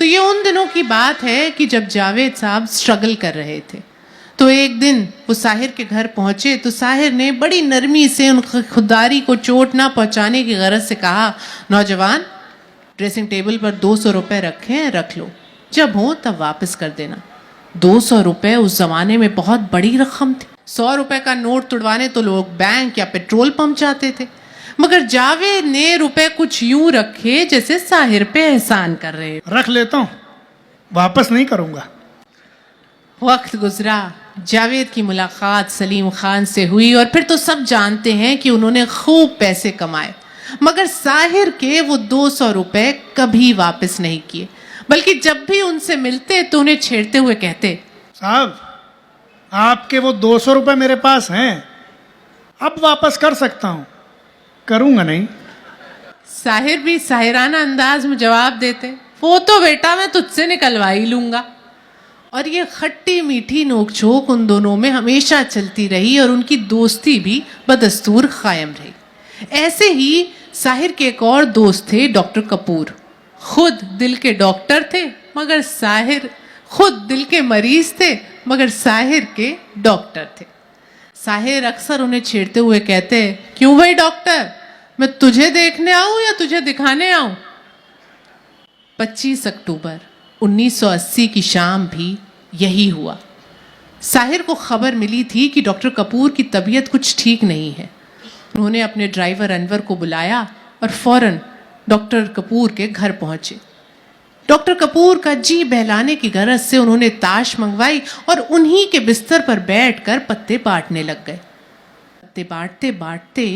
तो ये उन दिनों की बात है कि जब जावेद साहब स्ट्रगल कर रहे थे। तो एक दिन वो साहिर के घर पहुंचे तो साहिर ने बड़ी नरमी से उन खुददारी को चोट ना पहुंचाने की गरज से कहा, नौजवान ड्रेसिंग टेबल पर 200 रुपये रखे हैं, रख लो, जब हो तब वापस कर देना। 200 रुपये उस जमाने में बहुत बड़ी रकम थी। 100 रुपये का नोट तुड़वाने तो लोग बैंक या पेट्रोल पंप जाते थे, मगर जावेद ने रुपए कुछ यूं रखे जैसे साहिर पे एहसान कर रहे। रख लेता हूँ, वापस नहीं करूँगा। वक्त गुजरा, जावेद की मुलाकात सलीम खान से हुई और फिर तो सब जानते हैं कि उन्होंने खूब पैसे कमाए, मगर साहिर के वो 200 रुपये कभी वापस नहीं किए, बल्कि जब भी उनसे मिलते तो उन्हें छेड़ते हुए कहते, साहब आपके वो 200 रुपये मेरे पास हैं, अब वापस कर सकता हूँ, करूँगा नहीं। साहिर भी साहिराना अंदाज में जवाब देते, वो तो बेटा मैं तुझसे निकलवा ही लूँगा। और ये खट्टी मीठी नोकझोंक उन दोनों में हमेशा चलती रही और उनकी दोस्ती भी बदस्तूर कायम रही। ऐसे ही साहिर के एक और दोस्त थे डॉक्टर कपूर, खुद दिल के डॉक्टर थे मगर साहिर, खुद दिल के मरीज थे मगर साहिर के डॉक्टर थे। साहिर अक्सर उन्हें छेड़ते हुए कहते, क्यों भाई डॉक्टर, मैं तुझे देखने आऊं या तुझे दिखाने आऊं। 25 अक्टूबर 1980 की शाम भी यही हुआ। साहिर को खबर मिली थी कि डॉक्टर कपूर की तबीयत कुछ ठीक नहीं है। उन्होंने अपने ड्राइवर अनवर को बुलाया और फौरन डॉक्टर कपूर के घर पहुंचे। डॉक्टर कपूर का जी बहलाने की गरज से उन्होंने ताश मंगवाई और उन्हीं के बिस्तर पर बैठकर पत्ते बांटने लग गए। पत्ते बांटते बांटते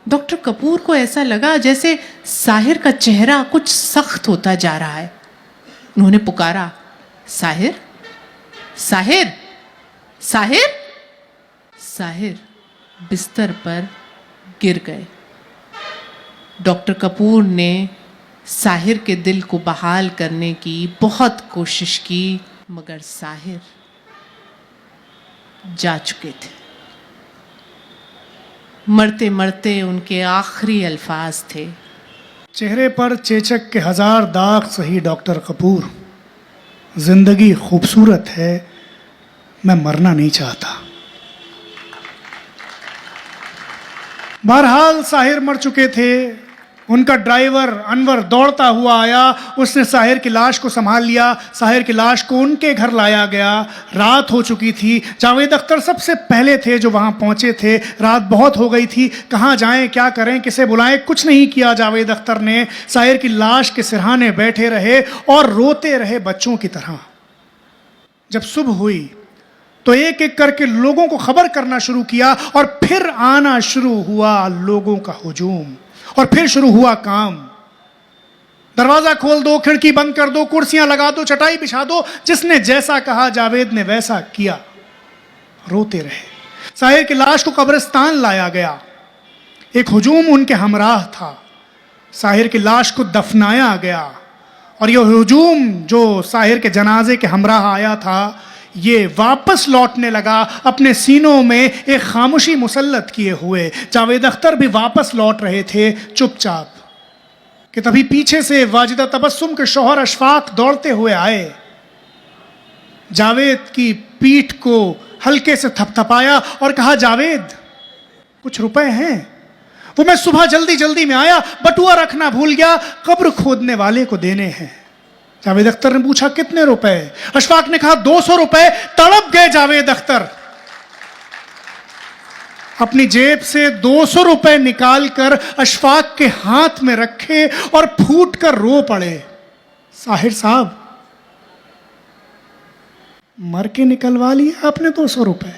डॉक्टर कपूर को ऐसा लगा जैसे साहिर का चेहरा कुछ सख्त होता जा रहा है। उन्होंने पुकारा, साहिर, साहिर, साहिर। साहिर बिस्तर पर गिर गए। डॉक्टर कपूर ने साहिर के दिल को बहाल करने की बहुत कोशिश की, मगर साहिर जा चुके थे। मरते मरते उनके आखिरी अल्फाज थे, चेहरे पर चेचक के 1000 दाग सही डॉक्टर कपूर, जिंदगी खूबसूरत है, मैं मरना नहीं चाहता। बहरहाल साहिर मर चुके थे। उनका ड्राइवर अनवर दौड़ता हुआ आया, उसने साहिर की लाश को संभाल लिया। साहिर की लाश को उनके घर लाया गया। रात हो चुकी थी। जावेद अख्तर सबसे पहले थे जो वहाँ पहुँचे थे। रात बहुत हो गई थी, कहाँ जाएं, क्या करें, किसे बुलाएं, कुछ नहीं किया जावेद अख्तर ने। साहिर की लाश के सिरहाने बैठे रहे और रोते रहे बच्चों की तरह। जब सुबह हुई तो एक एक करके लोगों को खबर करना शुरू किया और फिर आना शुरू हुआ लोगों का हुजूम और फिर शुरू हुआ काम। दरवाजा खोल दो, खिड़की बंद कर दो, कुर्सियां लगा दो, चटाई बिछा दो। जिसने जैसा कहा जावेद ने वैसा किया। रोते रहे। साहिर की लाश को कब्रिस्तान लाया गया। एक हुजूम उनके हमराह था। साहिर की लाश को दफनाया गया और यह हुजूम जो साहिर के जनाजे के हमराह आया था, ये वापस लौटने लगा अपने सीनों में एक खामोशी मुसल्लत किए हुए। जावेद अख्तर भी वापस लौट रहे थे चुपचाप कि तभी पीछे से वाजिदा तबस्सुम के शौहर अशफाक दौड़ते हुए आए। जावेद की पीठ को हल्के से थपथपाया और कहा, जावेद कुछ रुपए हैं? वो मैं सुबह जल्दी जल्दी में आया, बटुआ रखना भूल गया, कब्र खोदने वाले को देने हैं। जावेद अख्तर ने पूछा, कितने रुपए? अशफाक ने कहा, 200 रुपए। तड़प गए जावेद अख्तर। अपनी जेब से 200 रुपए निकालकर अशफाक के हाथ में रखे और फूट कर रो पड़े। साहिर साहब, मर के निकलवा लिया आपने 200 रुपए।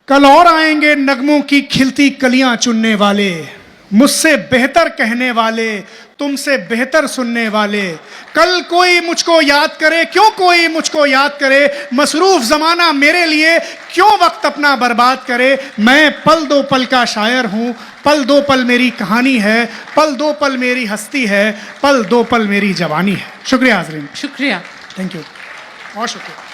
कल और आएंगे नगमों की खिलती कलियां चुनने वाले, मुझसे बेहतर कहने वाले, तुमसे बेहतर सुनने वाले। कल कोई मुझको याद करे, क्यों कोई मुझको याद करे, मसरूफ जमाना मेरे लिए क्यों वक्त अपना बर्बाद करे। मैं पल दो पल का शायर हूँ, पल दो पल मेरी कहानी है, पल दो पल मेरी हस्ती है, पल दो पल मेरी जवानी है। शुक्रिया हाज़रीन। शुक्रिया। थैंक यू, बहुत शुक्रिया।